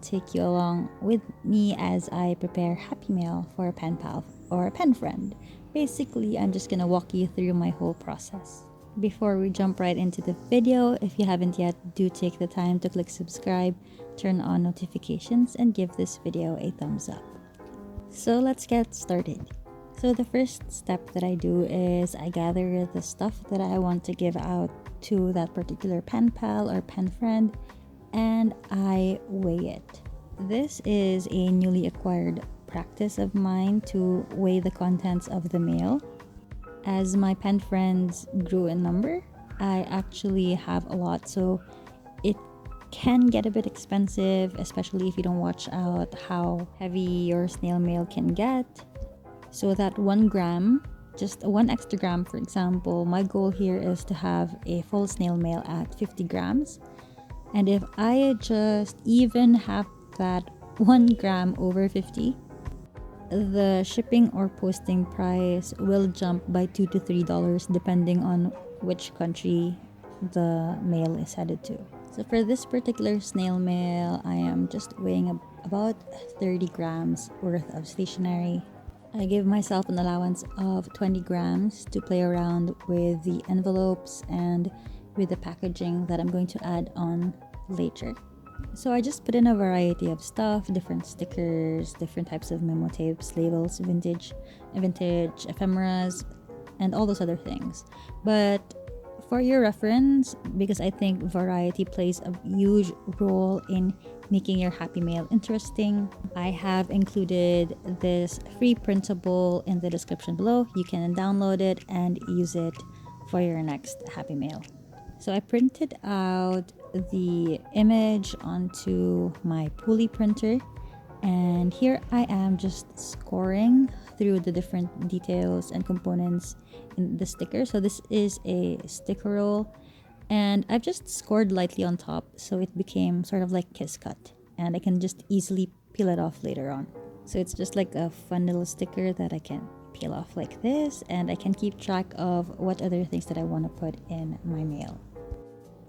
take you along with me as I prepare Happy Mail for a pen pal or a pen friend. Basically, I'm just gonna walk you through my whole process. Before we jump right into the video, if you haven't yet, do take the time to click subscribe, turn on notifications, and give this video a thumbs up. So let's get started. So the first step that I do is I gather the stuff that I want to give out to that particular pen pal or pen friend, and I weigh it. This is a newly acquired practice of mine to weigh the contents of the mail. As my pen friends grew in number, I actually have a lot, so it can get a bit expensive, especially if you don't watch out how heavy your snail mail can get. So that 1 gram, just 1 extra gram, for example, my goal here is to have a full snail mail at 50 grams. And if I just even have that 1 gram over 50, the shipping or posting price will jump by $2 to $3 depending on which country the mail is headed to. So for this particular snail mail, I am just weighing about 30 grams worth of stationery. I give myself an allowance of 20 grams to play around with the envelopes and with the packaging that I'm going to add on later. So I just put in a variety of stuff, different stickers, different types of memo tapes, labels, vintage ephemeras, and all those other things. But for your reference, because I think variety plays a huge role in making your Happy Mail interesting, I have included this free printable in the description below. You can download it and use it for your next Happy Mail. So I printed out the image onto my pulley printer, and here I am just scoring through the different details and components in the sticker. So this is a sticker roll, and I've just scored lightly on top so it became sort of like kiss cut, and I can just easily peel it off later on. So it's just like a fun little sticker that I can peel off like this, and I can keep track of what other things that I want to put in my mail.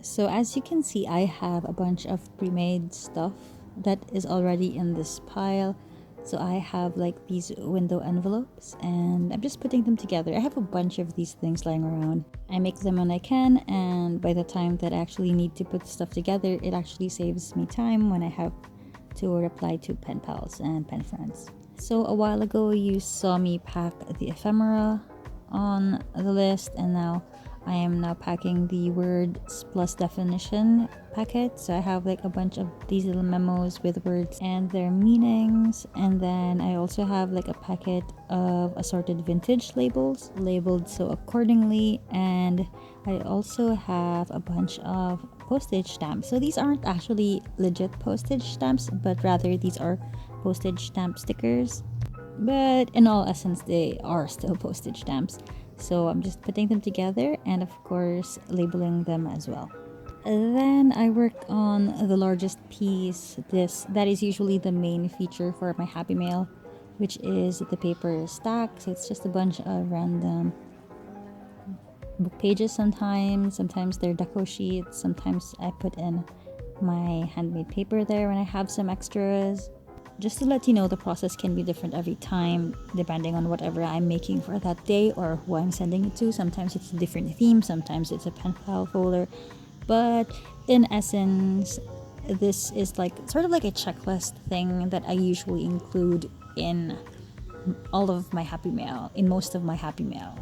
So as you can see, I have a bunch of pre-made stuff that is already in this pile. So I have like these window envelopes, and I'm just putting them together. I have a bunch of these things lying around. I make them when I can, and by the time that I actually need to put stuff together, it actually saves me time when I have to reply to pen pals and pen friends. So a while ago, you saw me pack the ephemera on the list, and now I am now packing the words plus definition packet. So I have like a bunch of these little memos with words and their meanings, and then I also have like a packet of assorted vintage labels labeled so accordingly, and I also have a bunch of postage stamps. So these aren't actually legit postage stamps, but rather these are postage stamp stickers, but in all essence they are still postage stamps. So I'm just putting them together and of course labeling them as well. And then I worked on the largest piece. That is usually the main feature for my Happy Mail, which is the paper stack. So it's just a bunch of random book pages sometimes they're deco sheets, sometimes I put in my handmade paper there when I have some extras. Just to let you know, the process can be different every time depending on whatever I'm making for that day or who I'm sending it to. Sometimes it's a different theme, sometimes it's a pen pal folder, but in essence this is like sort of like a checklist thing that I usually include in all of my Happy Mail, in most of my Happy Mail.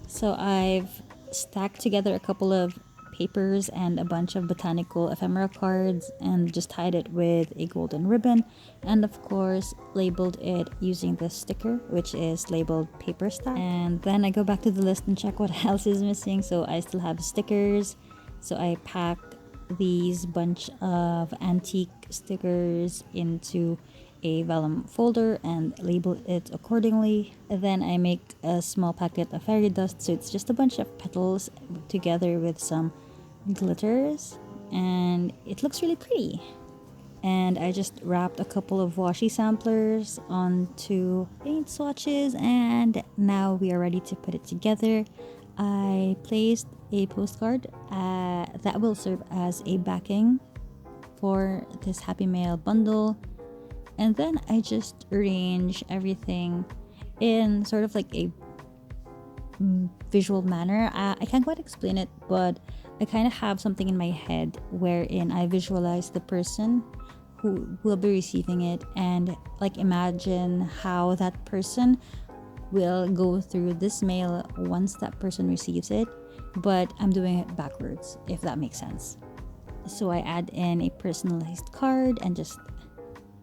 So I've stacked together a couple of papers and a bunch of botanical ephemera cards and just tied it with a golden ribbon, and of course labeled it using this sticker which is labeled paper stack. And then I go back to the list and check what else is missing. So I still have stickers, so I pack these bunch of antique stickers into a vellum folder and label it accordingly. And then I make a small packet of fairy dust, so it's just a bunch of petals together with some glitters, and it looks really pretty. And I just wrapped a couple of washi samplers onto paint swatches, and now we are ready to put it together. I placed a postcard that will serve as a backing for this Happy Mail bundle. And then I just arrange everything in sort of like a visual manner. I can't quite explain it, but I kind of have something in my head wherein I visualize the person who will be receiving it and like imagine how that person will go through this mail once that person receives it, but I'm doing it backwards, if that makes sense. So I add in a personalized card and just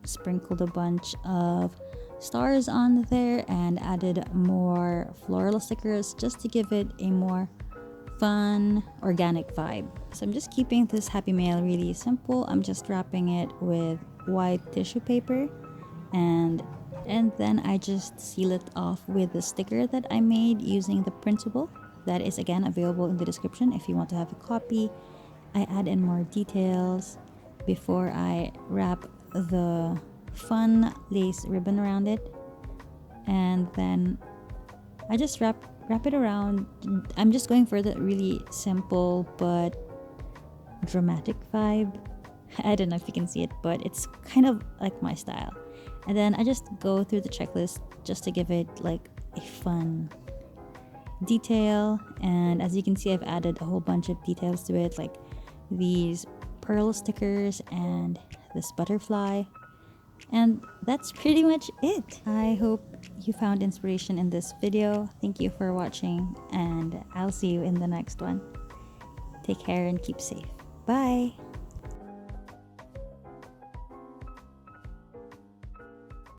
sprinkled a bunch of stars on there and added more floral stickers just to give it a more fun, organic vibe. So I'm just keeping this Happy Mail really simple. I'm just wrapping it with white tissue paper and then I just seal it off with the sticker that I made using the printable. That is again available in the description if you want to have a copy. I add in more details before I wrap the fun lace ribbon around it, and then I just wrap it around. I'm just going for the really simple but dramatic vibe. I don't know if you can see it, but it's kind of like my style. And then I just go through the checklist just to give it like a fun detail. And as you can see, I've added a whole bunch of details to it, like these pearl stickers and this butterfly. And that's pretty much it. I hope you found inspiration in this video. Thank you for watching, and I'll see you in the next one. Take care and keep safe. Bye!